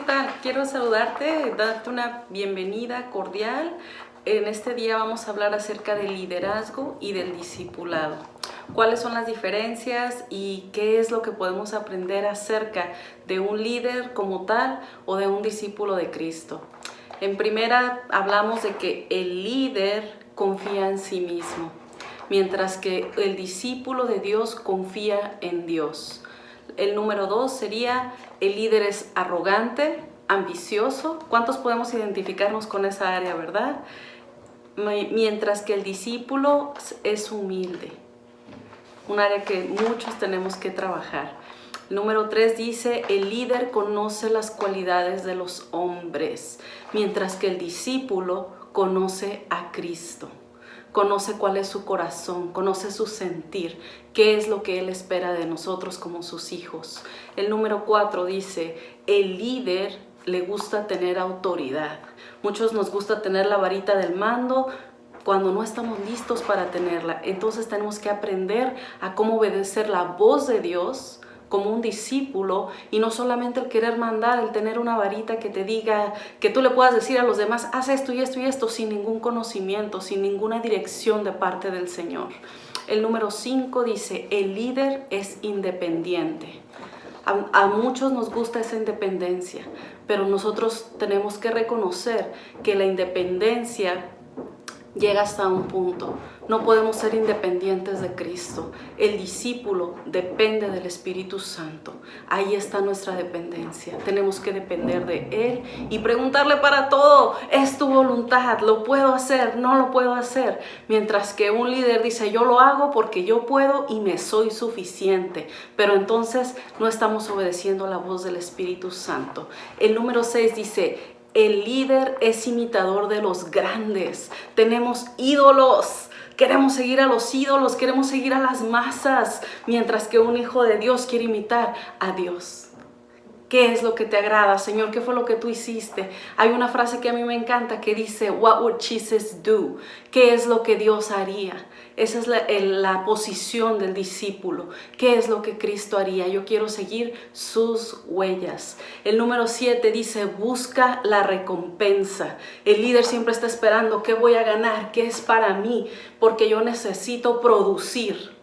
tal? Quiero saludarte, darte una bienvenida cordial. En este día vamos a hablar acerca del liderazgo y del discipulado. ¿Cuáles son las diferencias y qué es lo que podemos aprender acerca de un líder como tal o de un discípulo de Cristo? En primera hablamos de que el líder confía en sí mismo, mientras que el discípulo de Dios confía en Dios. El número 2 sería: el líder es arrogante, ambicioso. ¿Cuántos podemos identificarnos con esa área, verdad? Mientras que el discípulo es humilde, un área que muchos tenemos que trabajar. El número 3 dice: el líder conoce las cualidades de los hombres, mientras que el discípulo conoce a Cristo. Conoce cuál es su corazón, conoce su sentir, qué es lo que Él espera de nosotros como sus hijos. El número 4 dice: el líder le gusta tener autoridad. Muchos nos gusta tener la varita del mando cuando no estamos listos para tenerla. Entonces tenemos que aprender a cómo obedecer la voz de Dios como un discípulo, y no solamente el querer mandar, el tener una varita que te diga, que tú le puedas decir a los demás: haz esto y esto y esto, sin ningún conocimiento, sin ninguna dirección de parte del Señor. El número 5 dice: el líder es independiente. A muchos nos gusta esa independencia, pero nosotros tenemos que reconocer que la independencia llega hasta un punto. No podemos ser independientes de Cristo. El discípulo depende del Espíritu Santo. Ahí está nuestra dependencia. Tenemos que depender de Él y preguntarle para todo: ¿es tu voluntad? ¿Lo puedo hacer? ¿No lo puedo hacer? Mientras que un líder dice: yo lo hago porque yo puedo y me soy suficiente. Pero entonces no estamos obedeciendo la voz del Espíritu Santo. El número 6 dice: el líder es imitador de los grandes. Tenemos ídolos. Queremos seguir a los ídolos, queremos seguir a las masas, mientras que un hijo de Dios quiere imitar a Dios. ¿Qué es lo que te agrada, Señor? ¿Qué fue lo que tú hiciste? Hay una frase que a mí me encanta que dice: What would Jesus do? ¿Qué es lo que Dios haría? Esa es la posición del discípulo. ¿Qué es lo que Cristo haría? Yo quiero seguir sus huellas. El número 7 dice: busca la recompensa. El líder siempre está esperando: ¿qué voy a ganar? ¿Qué es para mí? Porque yo necesito producir.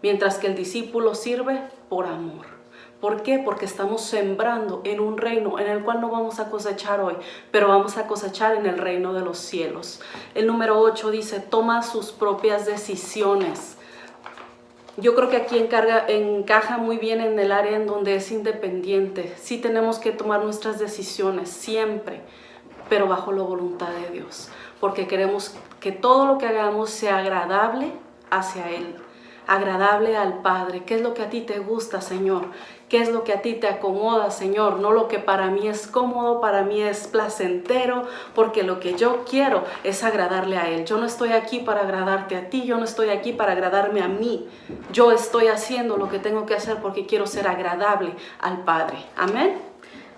Mientras que el discípulo sirve por amor. ¿Por qué? Porque estamos sembrando en un reino en el cual no vamos a cosechar hoy, pero vamos a cosechar en el reino de los cielos. El número 8 dice: toma sus propias decisiones. Yo creo que aquí encaja muy bien en el área en donde es independiente. Sí tenemos que tomar nuestras decisiones siempre, pero bajo la voluntad de Dios, porque queremos que todo lo que hagamos sea agradable hacia Él, agradable al Padre. ¿Qué es lo que a ti te gusta, Señor? ¿Qué es lo que a ti te acomoda, Señor? No lo que para mí es cómodo, para mí es placentero, porque lo que yo quiero es agradarle a Él. Yo no estoy aquí para agradarte a ti, yo no estoy aquí para agradarme a mí. Yo estoy haciendo lo que tengo que hacer porque quiero ser agradable al Padre. Amén.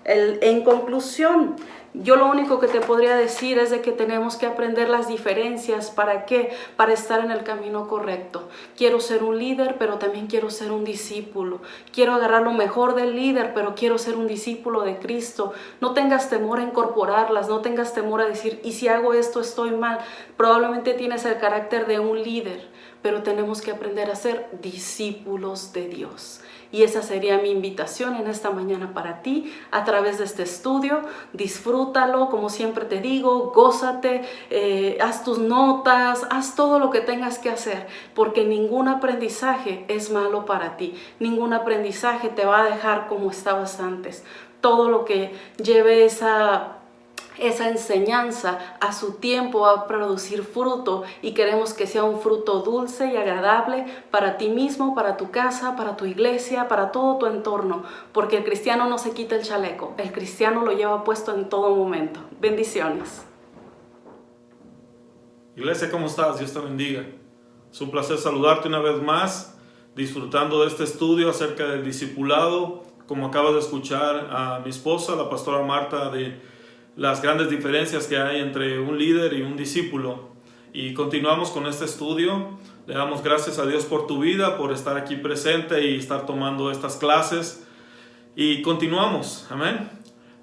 En conclusión, yo lo único que te podría decir es de que tenemos que aprender las diferencias. ¿Para qué? Para estar en el camino correcto. Quiero ser un líder, pero también quiero ser un discípulo. Quiero agarrar lo mejor del líder, pero quiero ser un discípulo de Cristo. No tengas temor a incorporarlas, no tengas temor a decir: ¿y si hago esto estoy mal? Probablemente tienes el carácter de un líder, pero tenemos que aprender a ser discípulos de Dios. Y esa sería mi invitación en esta mañana para ti a través de este estudio. Disfrútalo, como siempre te digo, gózate, haz tus notas, haz todo lo que tengas que hacer, porque ningún aprendizaje es malo para ti. Ningún aprendizaje te va a dejar como estabas antes. Todo lo que lleve esa enseñanza a su tiempo va a producir fruto, y queremos que sea un fruto dulce y agradable para ti mismo, para tu casa, para tu iglesia, para todo tu entorno, porque el cristiano no se quita el chaleco, el cristiano lo lleva puesto en todo momento. Bendiciones. Iglesia, ¿cómo estás? Dios te bendiga. Es un placer saludarte una vez más, disfrutando de este estudio acerca del discipulado. Como acabas de escuchar a mi esposa, la pastora Marta, de las grandes diferencias que hay entre un líder y un discípulo. Y continuamos con este estudio. Le damos gracias a Dios por tu vida, por estar aquí presente y estar tomando estas clases. Y continuamos, amén.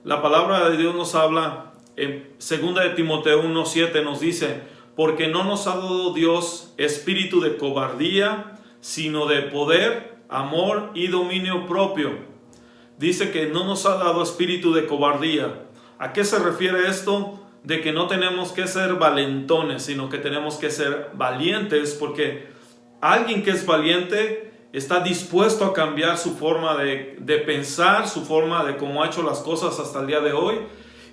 la palabra de Dios nos habla en 2 de Timoteo 1:7 nos dice, porque no nos ha dado Dios espíritu de cobardía, sino de poder, amor y dominio propio. Dice que no nos ha dado espíritu de cobardía. ¿A qué se refiere esto? De que no tenemos que ser valentones, sino que tenemos que ser valientes, porque alguien que es valiente está dispuesto a cambiar su forma de pensar, su forma de cómo ha hecho las cosas hasta el día de hoy,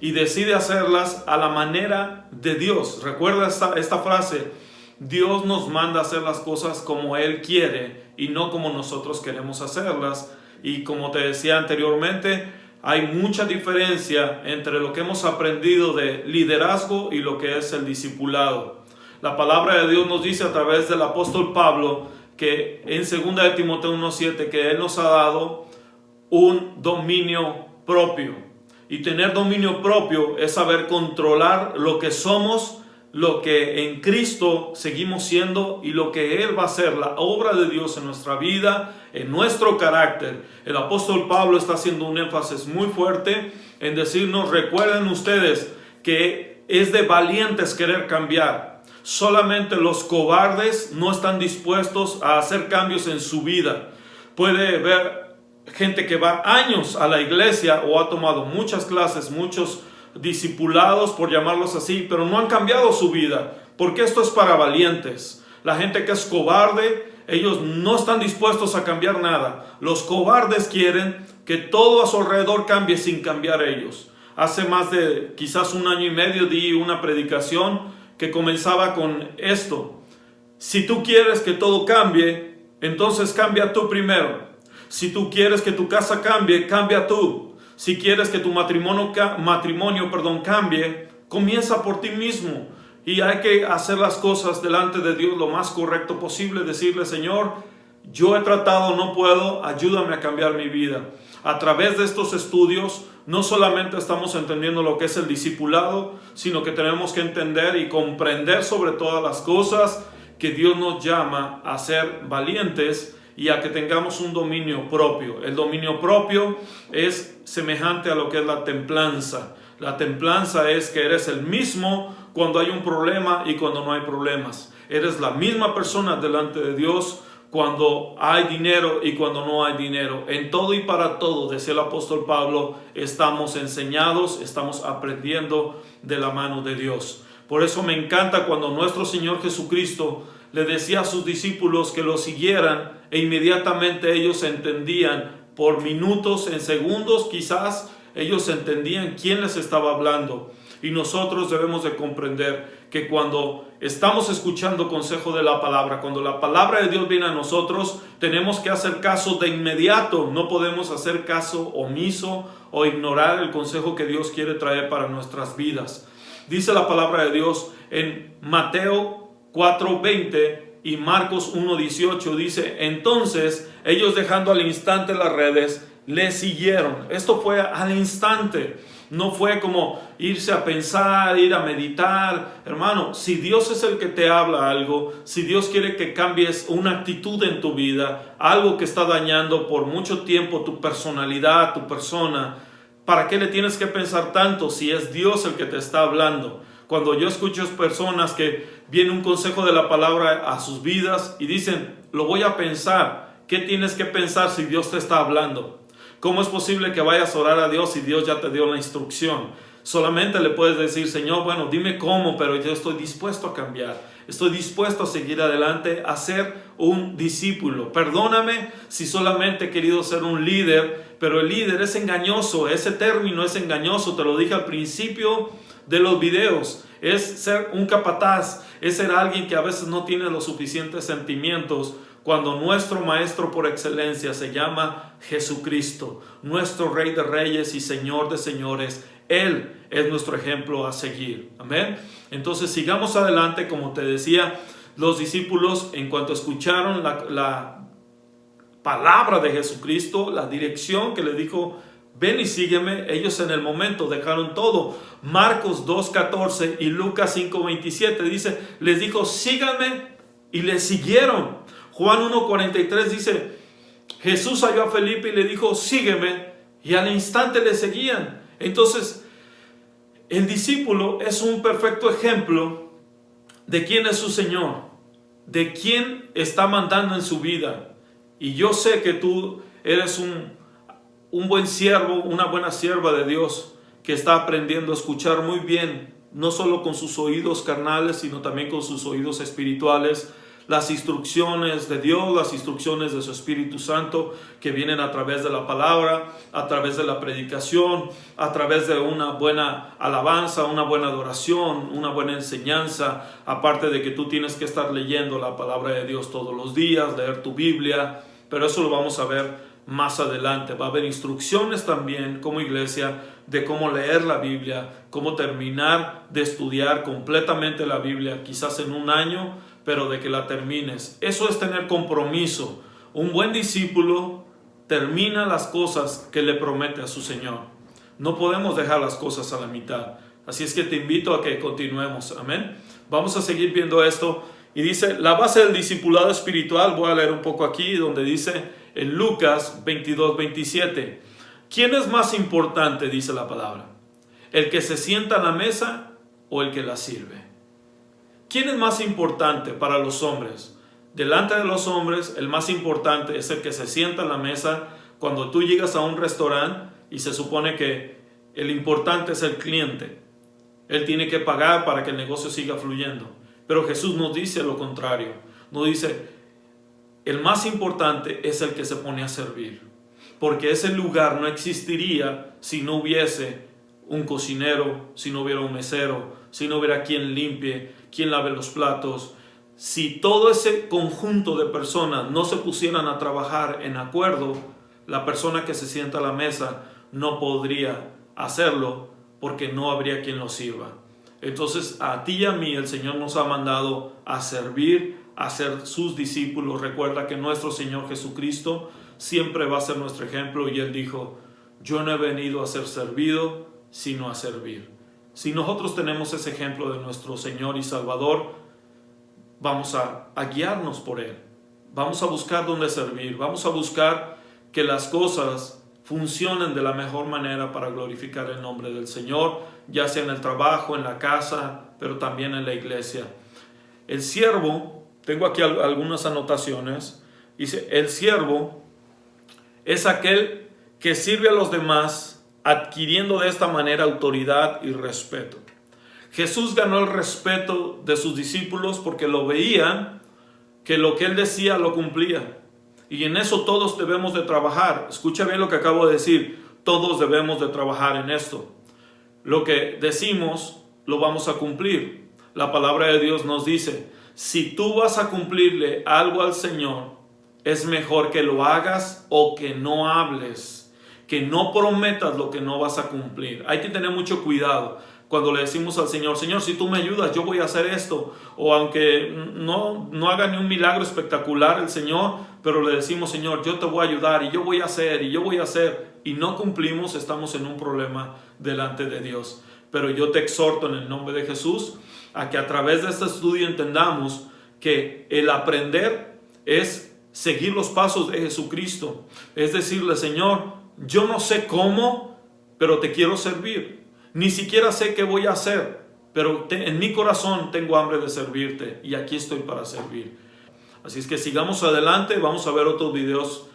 y decide hacerlas a la manera de Dios. Recuerda esta frase, Dios nos manda a hacer las cosas como Él quiere y no como nosotros queremos hacerlas. Y como te decía anteriormente, hay mucha diferencia entre lo que hemos aprendido de liderazgo y lo que es el discipulado. La palabra de Dios nos dice a través del apóstol Pablo que en 2 de Timoteo 1:7 que Él nos ha dado un dominio propio. Y tener dominio propio es saber controlar lo que somos, lo que en Cristo seguimos siendo y lo que Él va a hacer, la obra de Dios en nuestra vida, en nuestro carácter. El apóstol Pablo está haciendo un énfasis muy fuerte en decirnos, recuerden ustedes que es de valientes querer cambiar. Solamente los cobardes no están dispuestos a hacer cambios en su vida. Puede ver gente que va años a la iglesia o ha tomado muchas clases, muchos discipulados, por llamarlos así, pero no han cambiado su vida, porque esto es para valientes. La gente que es cobarde, ellos no están dispuestos a cambiar nada. Los cobardes quieren que todo a su alrededor cambie sin cambiar ellos. Hace más de quizás 1 año y medio di una predicación que comenzaba con esto: si tú quieres que todo cambie, entonces cambia tú primero. Si tú quieres que tu casa cambie, cambia tú. Si quieres que tu matrimonio cambie, comienza por ti mismo. Y hay que hacer las cosas delante de Dios lo más correcto posible. Decirle, Señor, yo he tratado, no puedo, ayúdame a cambiar mi vida. A través de estos estudios, no solamente estamos entendiendo lo que es el discipulado, sino que tenemos que entender y comprender sobre todas las cosas que Dios nos llama a ser valientes y a que tengamos un dominio propio. El dominio propio es semejante a lo que es la templanza. La templanza es que eres el mismo cuando hay un problema y cuando no hay problemas. Eres la misma persona delante de Dios cuando hay dinero y cuando no hay dinero. En todo y para todo, decía el apóstol Pablo, estamos enseñados, estamos aprendiendo de la mano de Dios. Por eso me encanta cuando nuestro Señor Jesucristo le decía a sus discípulos que lo siguieran e inmediatamente ellos entendían, por minutos, en segundos quizás, ellos entendían quién les estaba hablando. Y nosotros debemos de comprender que cuando estamos escuchando consejo de la palabra, cuando la palabra de Dios viene a nosotros, tenemos que hacer caso de inmediato. No podemos hacer caso omiso o ignorar el consejo que Dios quiere traer para nuestras vidas. Dice la palabra de Dios en Mateo 4:20 y Marcos 1:18, dice, entonces ellos dejando al instante las redes, le siguieron. Esto fue al instante. No fue como irse a pensar, ir a meditar. Hermano, si Dios es el que te habla algo, si Dios quiere que cambies una actitud en tu vida, algo que está dañando por mucho tiempo tu personalidad, tu persona, ¿para qué le tienes que pensar tanto si es Dios el que te está hablando? Cuando yo escucho personas que viene un consejo de la palabra a sus vidas y dicen, lo voy a pensar. ¿Qué tienes que pensar si Dios te está hablando? ¿Cómo es posible que vayas a orar a Dios si Dios ya te dio la instrucción? Solamente le puedes decir, Señor, bueno, dime cómo, pero yo estoy dispuesto a cambiar. Estoy dispuesto a seguir adelante, a ser un discípulo. Perdóname si solamente he querido ser un líder, pero el líder es engañoso. Ese término es engañoso, te lo dije al principio de los videos. Es ser un capataz, es ser alguien que a veces no tiene los suficientes sentimientos, cuando nuestro maestro por excelencia se llama Jesucristo, nuestro Rey de Reyes y Señor de Señores. Él es nuestro ejemplo a seguir. Amén. Entonces sigamos adelante. Como te decía, los discípulos, en cuanto escucharon la palabra de Jesucristo, la dirección que le dijo, ven y sígueme, ellos en el momento dejaron todo. Marcos 2:14 y Lucas 5:27 dice, les dijo, síganme, y le siguieron. Juan 1:43 dice, Jesús halló a Felipe y le dijo, sígueme, y al instante le seguían. Entonces, el discípulo es un perfecto ejemplo de quién es su Señor, de quién está mandando en su vida. Y yo sé que tú eres un buen siervo, una buena sierva de Dios, que está aprendiendo a escuchar muy bien, no solo con sus oídos carnales, sino también con sus oídos espirituales, las instrucciones de Dios, las instrucciones de su Espíritu Santo, que vienen a través de la palabra, a través de la predicación, a través de una buena alabanza, una buena adoración, una buena enseñanza, aparte de que tú tienes que estar leyendo la palabra de Dios todos los días, leer tu Biblia, pero eso lo vamos a ver más adelante. Va a haber instrucciones también como iglesia de cómo leer la Biblia, cómo terminar de estudiar completamente la Biblia, quizás en un año, pero de que la termines. Eso es tener compromiso. Un buen discípulo termina las cosas que le promete a su Señor. No podemos dejar las cosas a la mitad. Así es que te invito a que continuemos. Amén. Vamos a seguir viendo esto. Y dice, la base del discipulado espiritual, voy a leer un poco aquí, donde dice en Lucas 22:27, ¿quién es más importante? Dice la palabra, ¿el que se sienta a la mesa o el que la sirve? ¿Quién es más importante para los hombres? Delante de los hombres, el más importante es el que se sienta a la mesa. Cuando tú llegas a un restaurante y se supone que el importante es el cliente, él tiene que pagar para que el negocio siga fluyendo. Pero Jesús nos dice lo contrario. Nos dice, el más importante es el que se pone a servir. Porque ese lugar no existiría si no hubiese un cocinero, si no hubiera un mesero, si no hubiera quien limpie, quien lave los platos. Si todo ese conjunto de personas no se pusieran a trabajar en acuerdo, la persona que se sienta a la mesa no podría hacerlo porque no habría quien lo sirva. Entonces a ti y a mí el Señor nos ha mandado a servir, a ser sus discípulos. Recuerda que nuestro Señor Jesucristo siempre va a ser nuestro ejemplo y Él dijo, yo no he venido a ser servido, sino a servir. Si nosotros tenemos ese ejemplo de nuestro Señor y Salvador, vamos a guiarnos por Él. Vamos a buscar dónde servir, vamos a buscar que las cosas funcionen de la mejor manera para glorificar el nombre del Señor, ya sea en el trabajo, en la casa, pero también en la iglesia. El siervo, tengo aquí algunas anotaciones, dice, el siervo es aquel que sirve a los demás adquiriendo de esta manera autoridad y respeto. Jesús ganó el respeto de sus discípulos porque lo veían que lo que Él decía lo cumplía. Y en eso todos debemos de trabajar. Escucha bien lo que acabo de decir. Todos debemos de trabajar en esto. Lo que decimos lo vamos a cumplir. La palabra de Dios nos dice, si tú vas a cumplirle algo al Señor, es mejor que lo hagas o que no hables. Que no prometas lo que no vas a cumplir. Hay que tener mucho cuidado. Cuando le decimos al Señor, Señor, si tú me ayudas, yo voy a hacer esto. O aunque no haga ni un milagro espectacular el Señor, pero le decimos, Señor, yo te voy a ayudar y yo voy a hacer y yo voy a hacer. Y no cumplimos, estamos en un problema delante de Dios. Pero yo te exhorto en el nombre de Jesús a que a través de este estudio entendamos que el aprender es seguir los pasos de Jesucristo. Es decirle, Señor, yo no sé cómo, pero te quiero servir. Ni siquiera sé qué voy a hacer, pero en mi corazón tengo hambre de servirte y aquí estoy para servir. Así es que sigamos adelante, vamos a ver otros videos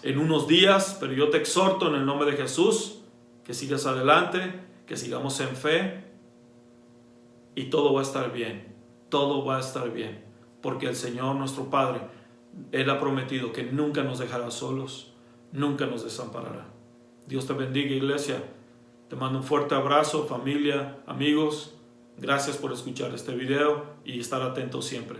en unos días, pero yo te exhorto en el nombre de Jesús que sigas adelante, que sigamos en fe y todo va a estar bien, todo va a estar bien, porque el Señor nuestro Padre, Él ha prometido que nunca nos dejará solos, nunca nos desamparará. Dios te bendiga, iglesia. Te mando un fuerte abrazo, familia, amigos. Gracias por escuchar este video y estar atentos siempre.